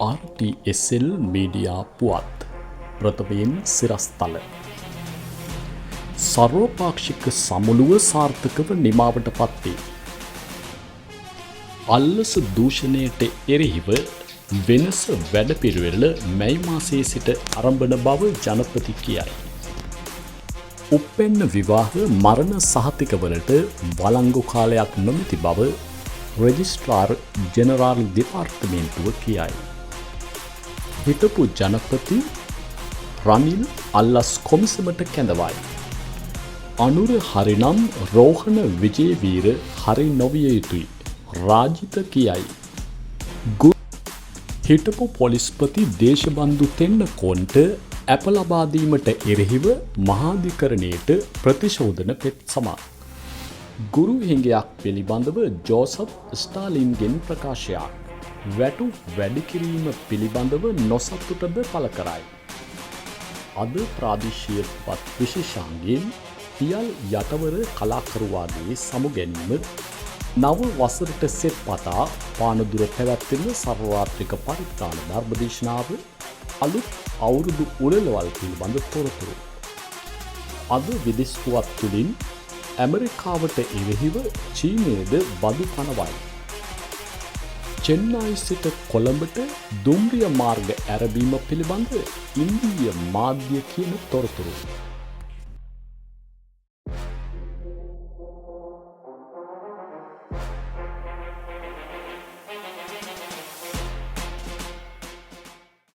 RTSL media පුවත් ප්‍රථමයෙන් සිරස්තල සර්වපාක්ෂික සමුළුව සාර්ථකව නිමාවට පත්වේ. අල්ලස දූෂණයට එරෙහිව වෙනස වැඩපිළිවෙළ මැයි මාසයේ සිට ආරම්භන බව ජනපති කියයි. උප්පැන්න විවාහ මරණ සහතිකවලට වළංගු කාලයක් නොමැති බව රෙජිස්ට්‍රාර් ජෙනරාල් දෙපාර්තමේන්තුව කියයි. හිටපු ජනපති රනිල් අල්ලස් කොමිසමට කැඳවයි. අනුර හරිනම් රෝහණ විජේවීර හරි නොවිය යුතුයි රාජිත කියයි. හිටපු පොලිස්පති දේශබන්දු තෙන්නකෝන්ට ඇප ලබා දීමට එරෙහිව මහාධිකරණයට ප්‍රතිශෝධන පෙත් සමා. ගුරු හිඟයක් පිළිබඳව ජෝසප් ස්ටාලින්ගෙන් ප්‍රකාශයක්. වැටු වැඩි කිරීම පිළිබඳව නොසතුටද පළ කරයි. අද ප්‍රාදේශීය පත් විශේෂාංගයෙන් පියල් යටවර කලාකරුවාගේ සමුගැනීම නව වසරට සෙත් පතා පානදුර පැවැත්වෙන සර්වරාත්‍රික පරිත්‍රාණ ධර්මදේශනාව අලුත් අවුරුදු උළෙලවල් පිළිබඳ තොරතුරු. අද විදෙස් පුවත් තුළින් ඇමරිකාවට එරෙහිව චීනයද බදු පනවයි. චෙන්නයි සිට කොළඹට දුම්රිය මාර්ග ඇරඹීම පිළිබඳ ඉන්දීය මාධ්‍ය කියන තොරතුරු.